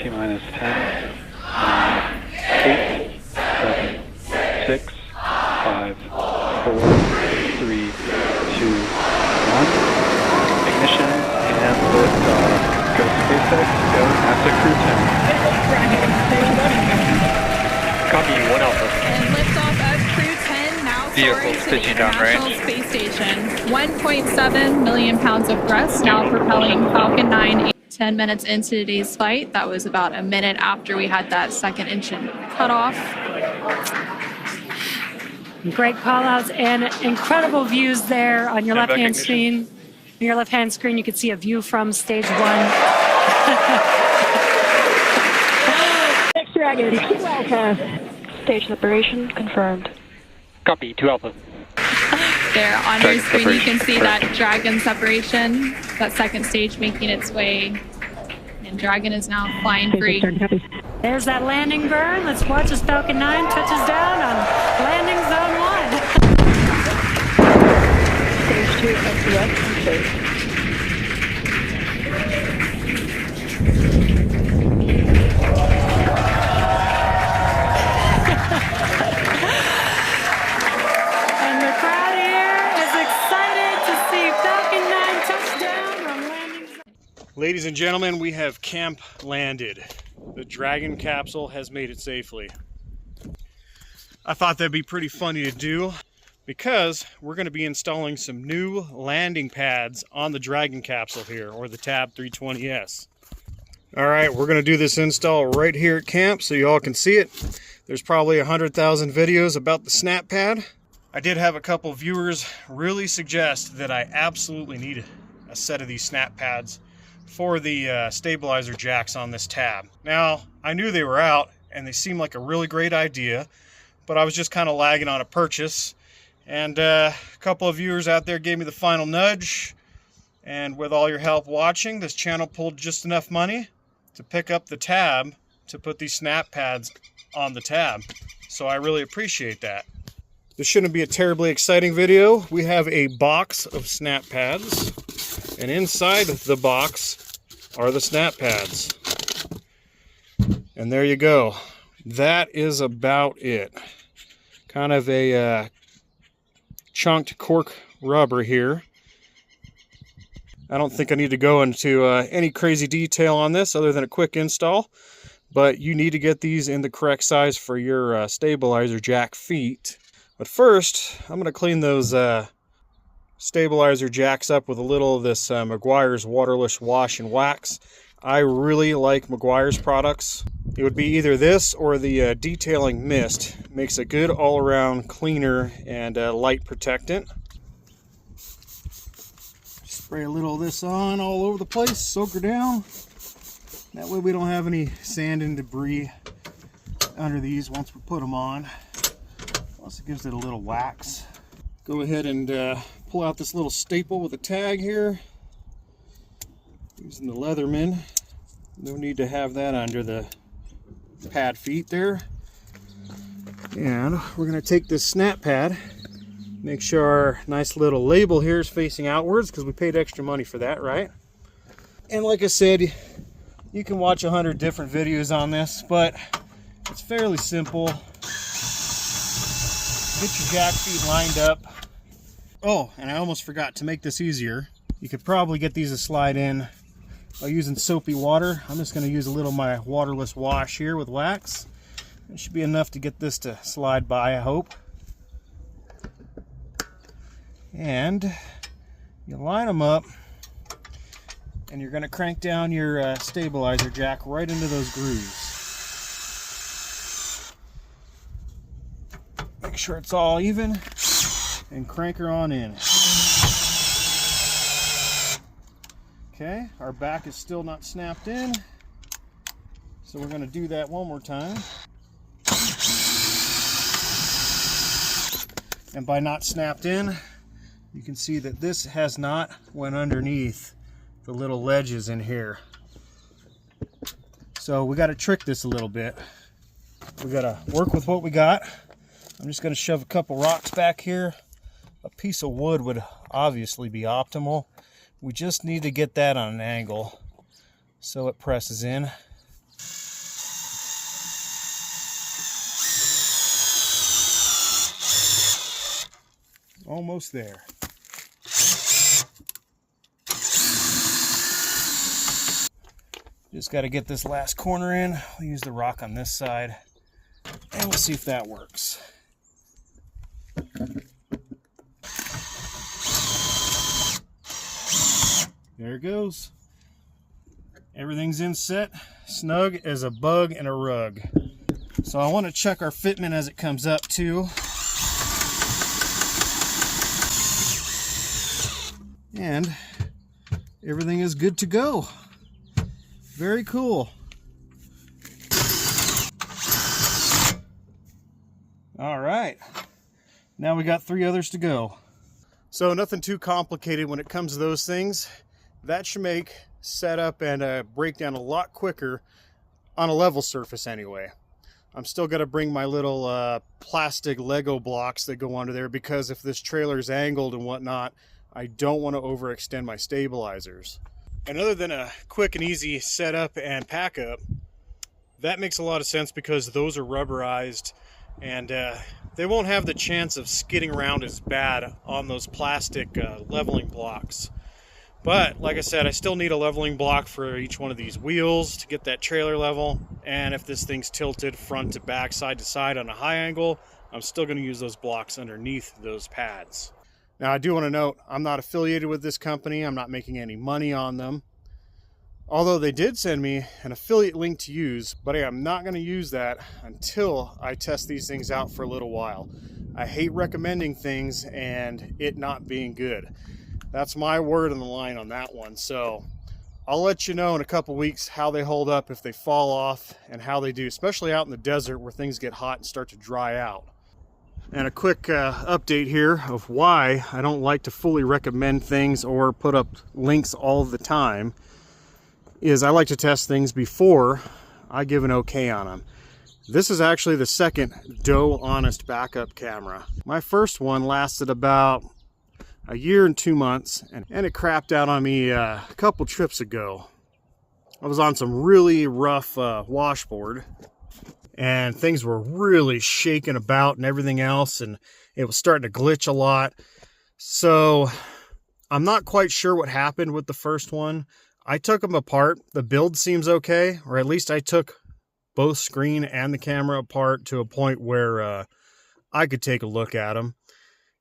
T-minus 10, 9, 8, 7, 6, 5, 4, 3, 2, 1. Ignition and liftoff. Go SpaceX, go NASA Crew 10. Copy, 1 Alpha. And liftoff of Crew 10, now soaring to the International Space Station. 1.7 million pounds of thrust, now propelling Falcon 9. 10 minutes into today's flight. That was about a minute after we had that second engine cutoff. Great call-outs and incredible views there on your left-hand screen. On your left-hand screen, you can see a view from stage 1. Next Dragon, 2 Alpha. Stage separation confirmed. Copy, 2 Alpha. There on your screen, you can see that Dragon separation, that second stage making its way, and Dragon is now flying free. There's that landing burn. Let's watch as Falcon 9 touches down on landing zone 1. Stage 2 FPS complete. Ladies and gentlemen, we have camp landed. The Dragon capsule has made it safely. I thought that'd be pretty funny to do because we're going to be installing some new landing pads on the Dragon capsule here, or the Tab 320S. Alright, we're going to do this install right here at camp so you all can see it. There's probably 100,000 videos about the SnapPad. I did have a couple viewers really suggest that I absolutely need a set of these SnapPads for the stabilizer jacks on this tab. Now, I knew they were out and they seemed like a really great idea, but I was just kind of lagging on a purchase. And a couple of viewers out there gave me the final nudge, and with all your help watching, this channel pulled just enough money to pick up the tab to put these SnapPads on the tab. So I really appreciate that. This shouldn't be a terribly exciting video. We have a box of SnapPads, and inside the box are the SnapPads. And there you go. That is about it. Kind of a chunked cork rubber here. I don't think I need to go into any crazy detail on this other than a quick install, but you need to get these in the correct size for your stabilizer jack feet. But first, I'm going to clean those stabilizer jacks up with a little of this Meguiar's waterless wash and wax. I really like Meguiar's products. It would be either this or the detailing mist. It makes a good all-around cleaner and light protectant. Spray a little of this on all over the place, soak her down. That way we don't have any sand and debris under these once we put them on. Plus it gives it a little wax. Go ahead and pull out this little staple with a tag here. Using the Leatherman. No need to have that under the pad feet there. And we're going to take this SnapPad, make sure our nice little label here is facing outwards because we paid extra money for that, right? And like I said, you can watch 100 different videos on this, but it's fairly simple. Get your jack feet lined up. Oh, and I almost forgot to make this easier. You could probably get these to slide in by using soapy water. I'm just going to use a little of my waterless wash here with wax. It should be enough to get this to slide by, I hope. And you line them up, and you're going to crank down your stabilizer jack right into those grooves. Make sure it's all even, and crank her on in. Okay, our back is still not snapped in, so we're going to do that one more time. And by not snapped in, you can see that this has not went underneath the little ledges in here. So we got to trick this a little bit. We got to work with what we got. I'm just going to shove a couple rocks back here. A piece of wood would obviously be optimal. We just need to get that on an angle so it presses in. Almost there. Just got to get this last corner in. We'll use the rock on this side, and we'll see if that works. There it goes. Everything's in set, snug as a bug in a rug. So I want to check our fitment as it comes up too. And everything is good to go. Very cool. All right, now we got 3 others to go. So nothing too complicated when it comes to those things. That should make setup and breakdown a lot quicker on a level surface anyway. I'm still going to bring my little plastic Lego blocks that go under there, because if this trailer is angled and whatnot, I don't want to overextend my stabilizers. And other than a quick and easy setup and pack up, that makes a lot of sense because those are rubberized and they won't have the chance of skidding around as bad on those plastic leveling blocks. But like I said, I still need a leveling block for each one of these wheels to get that trailer level. And if this thing's tilted front to back, side to side on a high angle, I'm still going to use those blocks underneath those pads. Now I do want to note, I'm not affiliated with this company. I'm not making any money on them. Although they did send me an affiliate link to use, but I'm not going to use that until I test these things out for a little while. I hate recommending things and it not being good. That's my word on the line on that one. So I'll let you know in a couple weeks how they hold up, if they fall off, and how they do, especially out in the desert where things get hot and start to dry out. And a quick update here of why I don't like to fully recommend things or put up links all the time is I like to test things before I give an okay on them. This is actually the second doe honest backup camera. My first one lasted about a year and 2 months, and it crapped out on me a couple trips ago. I was on some really rough washboard, and things were really shaking about and everything else, and it was starting to glitch a lot. So I'm not quite sure what happened with the first one. I took them apart. The build seems okay, or at least I took both screen and the camera apart to a point where I could take a look at them.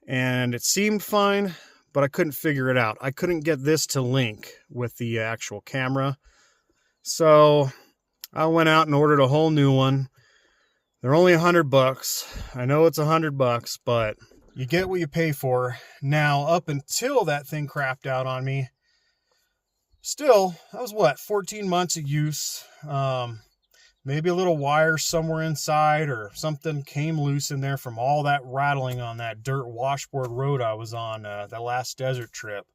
And it seemed fine, but I couldn't figure it out. I couldn't get this to link with the actual camera. So I went out and ordered a whole new one. They're only $100. I know it's $100, but you get what you pay for. Now, up until that thing crapped out on me, still, that was what, 14 months of use. Maybe a little wire somewhere inside or something came loose in there from all that rattling on that dirt washboard road I was on that last desert trip.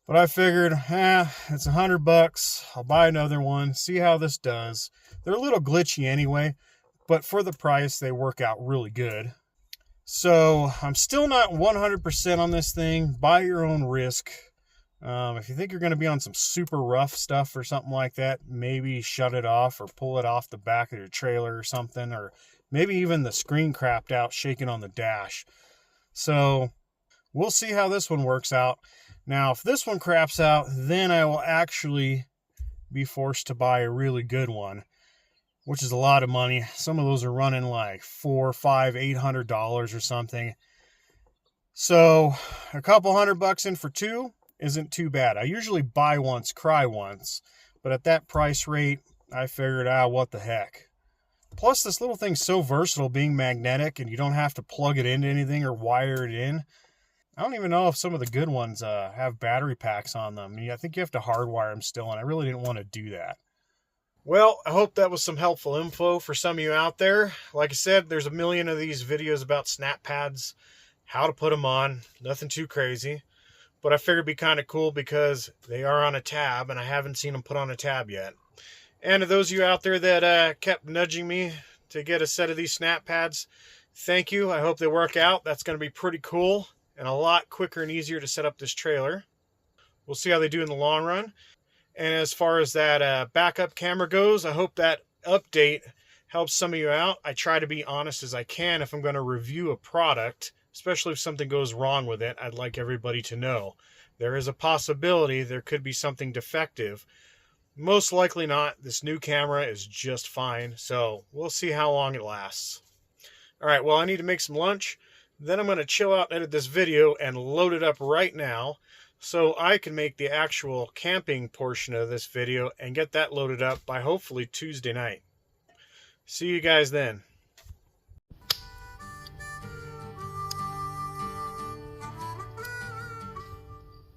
But I figured, it's $100. I'll buy another one, see how this does. They're a little glitchy anyway, but for the price, they work out really good. So I'm still not 100% on this thing. Buy your own risk. If you think you're going to be on some super rough stuff or something like that, maybe shut it off or pull it off the back of your trailer or something, or maybe even the screen crapped out shaking on the dash. So we'll see how this one works out. Now, if this one craps out, then I will actually be forced to buy a really good one, which is a lot of money. Some of those are running like $400, $500, $800 or something. So a couple $100 in for two isn't too bad. I usually buy once, cry once, but at that price rate, I figured, what the heck. Plus, this little thing's so versatile, being magnetic, and you don't have to plug it into anything or wire it in. I don't even know if some of the good ones have battery packs on them. I think you have to hardwire them still, and I really didn't want to do that. Well, I hope that was some helpful info for some of you out there. Like I said, there's a million of these videos about SnapPads, how to put them on, nothing too crazy. But I figured it'd be kind of cool because they are on a tab, and I haven't seen them put on a tab yet. And to those of you out there that kept nudging me to get a set of these SnapPads, thank you. I hope they work out. That's going to be pretty cool and a lot quicker and easier to set up this trailer. We'll see how they do in the long run. And as far as that backup camera goes, I hope that update helps some of you out. I try to be honest as I can if I'm going to review a product. especially if something goes wrong with it. I'd like everybody to know. There is a possibility there could be something defective. Most likely not. This new camera is just fine, so we'll see how long it lasts. Alright, well, I need to make some lunch. Then I'm going to chill out and edit this video and load it up right now so I can make the actual camping portion of this video and get that loaded up by hopefully Tuesday night. See you guys then.